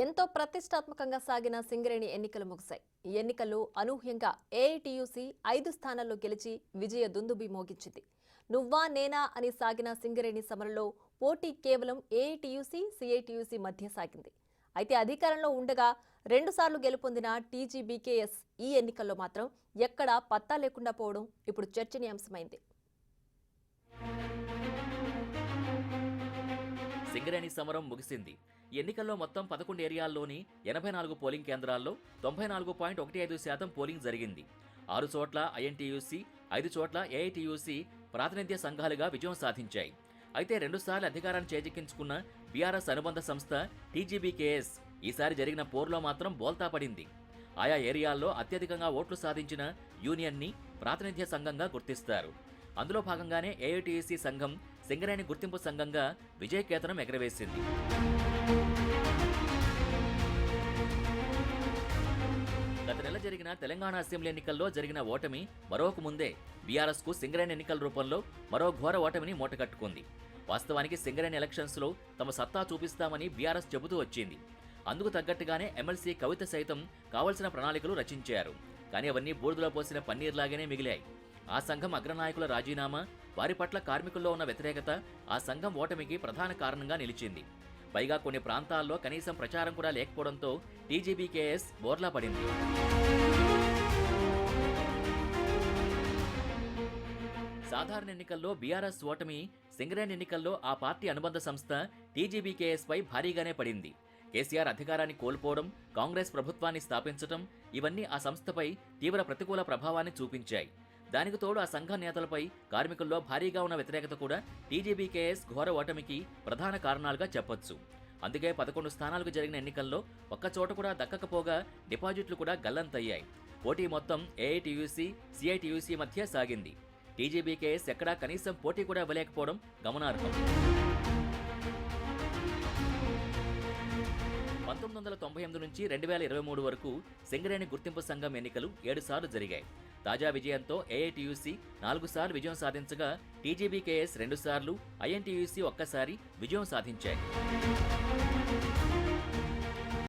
ఎంతో ప్రతిష్టాత్మకంగా సాగిన సింగరేణి ఎన్నికలు ముగిశాయి. ఈ ఎన్నికల్లో అనూహ్యంగా ఏఐటీయూసీ 5 స్థానాల్లో గెలిచి విజయ దుందుబి మోగించింది. నువ్వా నేనా అని సాగిన సింగరేణి సమరంలో పోటీ కేవలం ఏఐటీయూసీ, సిఐటీయూసీ మధ్య సాగింది. అయితే అధికారంలో ఉండగా 2 సార్లు గెలుపొందిన టీజీబీకేఎస్ ఈ ఎన్నికల్లో మాత్రం ఎక్కడా పత్తా లేకుండా పోవడం ఇప్పుడు చర్చనీయాంశమైంది. సింగరేణి సమరం ముగిసింది. ఎన్నికల్లో మొత్తం 11 ఏరియాల్లోని 84 పోలింగ్ కేంద్రాల్లో 94.15% పోలింగ్ జరిగింది. 6 చోట్ల ఐఎన్టీయూసీ, 5 చోట్ల ఏఐటీయూసీ ప్రాతినిధ్య సంఘాలుగా విజయం సాధించాయి. అయితే 2 సార్లు అధికారాన్ని చేజిక్కించుకున్న బీఆర్ఎస్ అనుబంధ సంస్థ టీజీబీకేఎస్ ఈసారి జరిగిన పోరులో మాత్రం బోల్తా పడింది. ఆయా ఏరియాల్లో అత్యధికంగా ఓట్లు సాధించిన యూనియన్ని ప్రాతినిధ్య సంఘంగా గుర్తిస్తారు. అందులో భాగంగానే ఏఐటీయూసీ సంఘం సింగరేణి గుర్తింపు సంఘంగా విజయకేతనం ఎగరవేసింది. గత నెల జరిగిన తెలంగాణ అసెంబ్లీ ఎన్నికల్లో జరిగిన ఓటమి మరొక ముందే బీఆర్ఎస్ కు సింగరేణి ఎన్నికల రూపంలో మరో ఘోర ఓటమిని మూటకట్టుకుంది. వాస్తవానికి సింగరేణి ఎలక్షన్స్ లో తమ సత్తా చూపిస్తామని బీఆర్ఎస్ చెబుతూ వచ్చింది. అందుకు తగ్గట్టుగానే ఎమ్మెల్సీ కవిత సైతం కావలసిన ప్రణాళికలు రచించారు. కానీ అవన్నీ బూడిదలో పోసిన పన్నీర్లాగానే మిగిలాయి. ఆ సంఘం అగ్రనాయకుల రాజీనామా, వారి పట్ల కార్మికుల్లో ఉన్న వ్యతిరేకత ఆ సంఘం ఓటమికి ప్రధాన కారణంగా నిలిచింది. పైగా కొన్ని ప్రాంతాల్లో కనీసం ప్రచారం కూడా లేకపోవడంతో టీజీబీకేఎస్ బోర్లా పడింది. సాధారణ ఎన్నికల్లో బీఆర్ఎస్ ఓటమి సింగరేణి ఎన్నికల్లో ఆ పార్టీ అనుబంధ సంస్థ టీజీబీకేఎస్ పై భారీగానే పడింది. కేసీఆర్ అధికారాన్ని కోల్పోవడం, కాంగ్రెస్ ప్రభుత్వాన్ని స్థాపించడం ఇవన్నీ ఆ సంస్థపై తీవ్ర ప్రతికూల ప్రభావాన్ని చూపించాయి. దానికి తోడు ఆ సంఘ నేతలపై కార్మికుల్లో భారీగా ఉన్న వ్యతిరేకత కూడా టీజీబీకేఎస్ ఘోర ఓటమికి ప్రధాన కారణాలుగా చెప్పొచ్చు. అందుకే 11 స్థానాలకు జరిగిన ఎన్నికల్లో ఒక్కచోట కూడా దక్కకపోగా డిపాజిట్లు కూడా గల్లంతయ్యాయి. పోటీ మొత్తం ఏఐటీయూసీ, సిఐటీయూసీ మధ్య సాగింది. టీజీబీకేఎస్ ఎక్కడా కనీసం పోటీ కూడా ఇవ్వలేకపోవడం గమనార్హం. 1998 నుంచి 2023 వరకు సింగరేణి గుర్తింపు సంఘం ఎన్నికలు 7 సార్లు జరిగాయి. తాజా విజయంతో ఏఐటీయూసీ 4 సార్లు విజయం సాధించగా టీజీబీకేఎస్ 2 సార్లు, ఐఎన్టీయూసీ 1 సారి విజయం సాధించాయి.